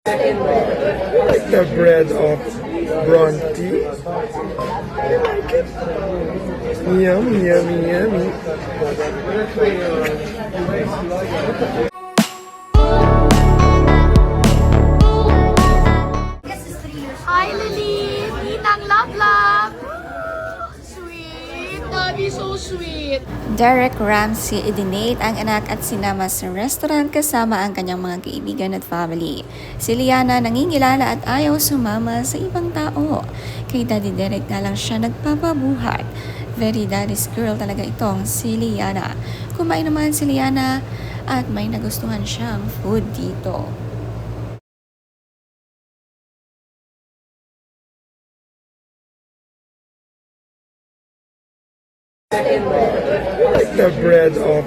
Like the bread of Bronte. I like it. Yummy, yummy, yummy. Hi, Lily! Ninang Love Love! Sweet! Daddy, so sweet! Derek Ramsey idinate ang anak at sinama sa restaurant kasama ang kanyang mga kaibigan at family. Si Liana nangingilala at ayaw sumama sa ibang tao. Kay Daddy Derek na lang siya nagpapabuhat. Very daddy's girl talaga itong si Liana. Kumain naman si Liana at may nagustuhan siyang food dito. Like the bread of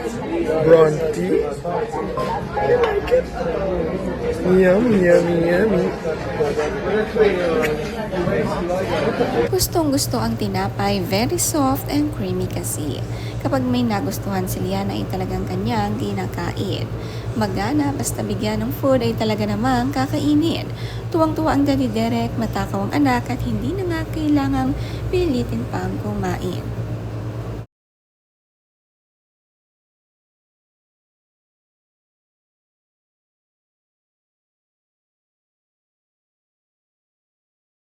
Bronte. I like it. Yummy, yummy, yummy. Gustong gusto ang tinapay, very soft and creamy kasi. Kapag may nagustuhan si Liana ay talagang kanyang kinakain. Magana, basta bigyan ng food ay talaga namang kakainin. Tuwang-tuwa ang Daddy Derek, matakaw ang anak at hindi na nga kailangang pilitin pang kumain.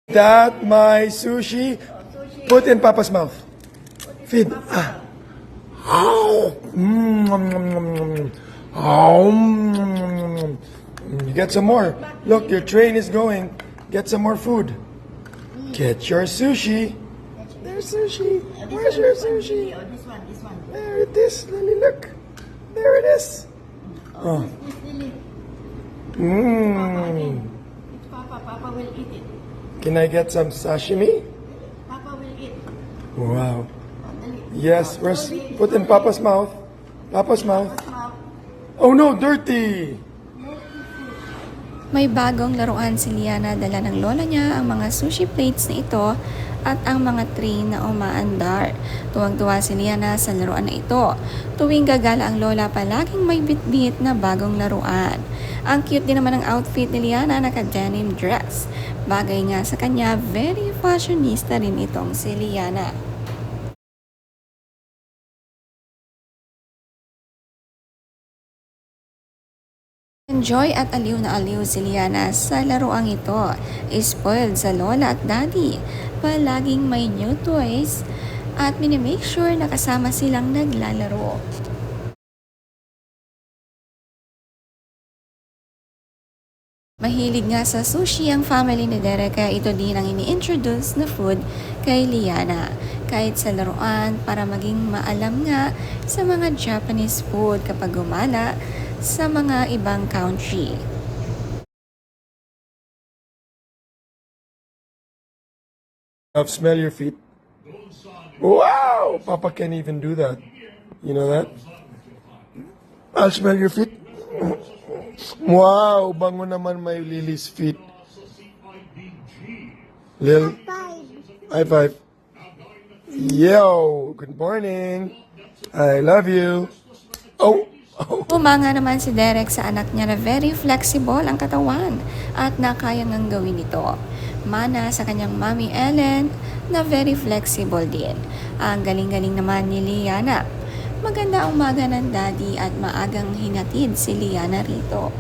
That my sushi. Put in Papa's mouth. Feed. Ah. Oh. Oh. Get some more. Look, your train is going. Get some more food. Get your sushi. There's sushi. Where's your sushi? This one. There it is, Lily. Look. There it is. Oh. This Lily. Mmm. It's Papa will eat it. Can I get some sashimi? Papa will eat. Wow. Dali. Yes. Where's, put in Papa's mouth. Papa's mouth. Mouth. Oh no, dirty. May bagong laruan si Liana, dala ng lola niya ang mga sushi plates na ito at ang mga tray na umaandar. Tuwang-tuwa si Liana sa laruan na ito. Tuwing gagala ang lola, palaging may bit-bit na bagong laruan. Ang cute din naman ang outfit ni Liana, naka-denim dress. Bagay nga sa kanya, very fashionista rin itong si Liana. Enjoy at aliw na aliw si Liana sa laruang ito. Spoiled sa lola at daddy. Palaging may new toys at minimake sure na kasama silang naglalaro. Mahilig nga sa sushi ang family ni Derek, kaya ito din ang ini-introduce na food kay Liana. Kahit sa laruan para maging maalam nga sa mga Japanese food kapag gumala sa mga ibang country. Smell your feet. Wow! Papa can't even do that. You know that? I'll smell your feet. Wow! Bango naman may Lily's feet. Lil? High five. Yo! Good morning. I love you. Oh! Umanga naman si Derek sa anak niya na very flexible ang katawan at nakaya ngang gawin ito. Mana sa kanyang mommy Ellen na very flexible din. Ang galing-galing naman ni Liana. Maganda ang umaga ng daddy at maagang hinatid si Liana rito.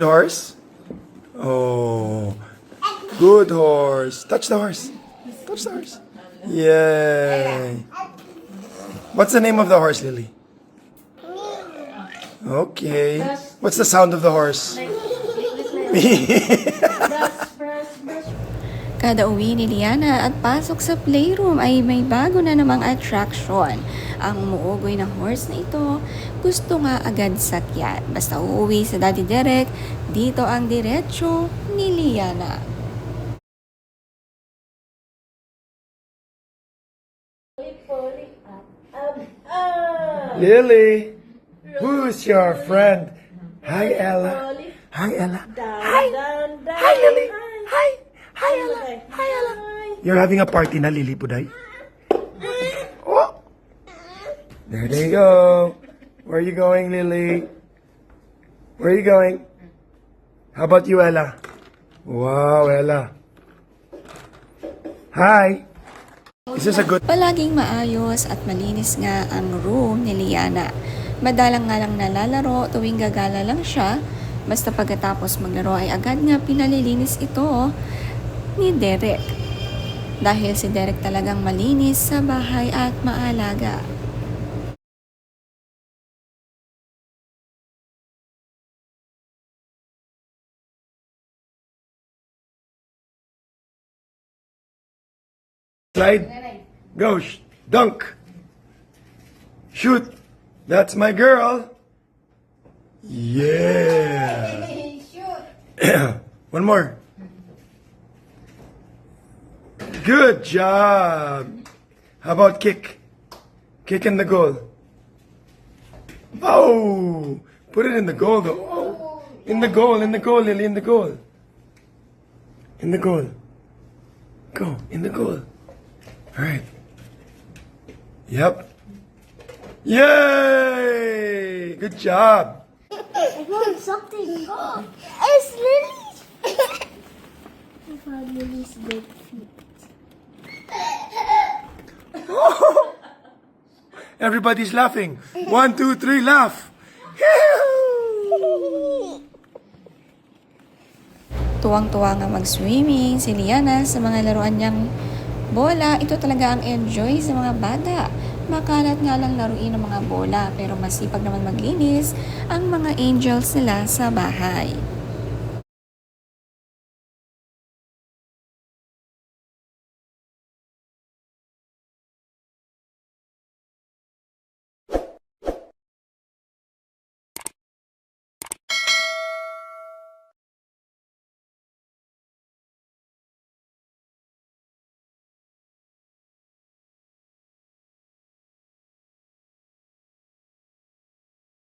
Horse? Oh. Good horse. Touch the horse. Touch the horse. Yay. What's the name of the horse, Lily? Okay. What's the sound of the horse? Kada uwi ni Liana at pasok sa playroom ay may bago na namang attraction. Ang umuugoy ng horse na ito, gusto nga agad sakyan. Basta uuwi sa Daddy Derek, dito ang diretsyo ni Liana. Lily, who's your friend? Hi, Ella. Hi, Ella. Hi. Hi, Lily. Hi. Hi, Ella. Hi, Ella. You're having a party na, Lily Puday? Oh! There they go. Where are you going, Lily? Where are you going? How about you, Ella? Wow, Ella. Hi. Is this a good... Palaging maayos at malinis nga ang room ni Liana. Madalang nga lang nalalaro tuwing gagala lang siya. Basta pagkatapos maglaro ay agad nga pinalilinis ito ni Derek. Dahil si Derek talagang malinis sa bahay at maalaga. Slide. Go. Dunk. Shoot. That's my girl. Yeah. One more. Good job. How about kick? Kick in the goal. Oh, put it in the goal though. Oh. In the goal, Lily, in the goal. In the goal. Go, in the goal. All right. Yep. Yay! Good job. I found something. It's Lily's. I found Lily's big feet. Everybody's laughing. 1, 2, 3, laugh. Tuwang-tuwa nga mag-swimming si Liana sa mga laruan niyang bola. Ito talaga ang enjoy sa mga bata. Makalat nga lang laruin ng mga bola pero masipag naman maglinis ang mga angels nila sa bahay.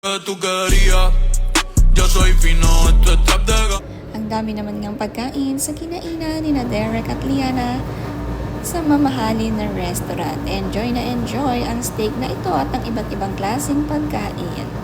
Tú querías, yo soy fino, esto es trap de Ang dami naman ngang pagkain sa kinainan ni na Derek at Liana sa mamahalin na restaurant. Enjoy na enjoy ang steak na ito at ang iba't ibang klaseng pagkain.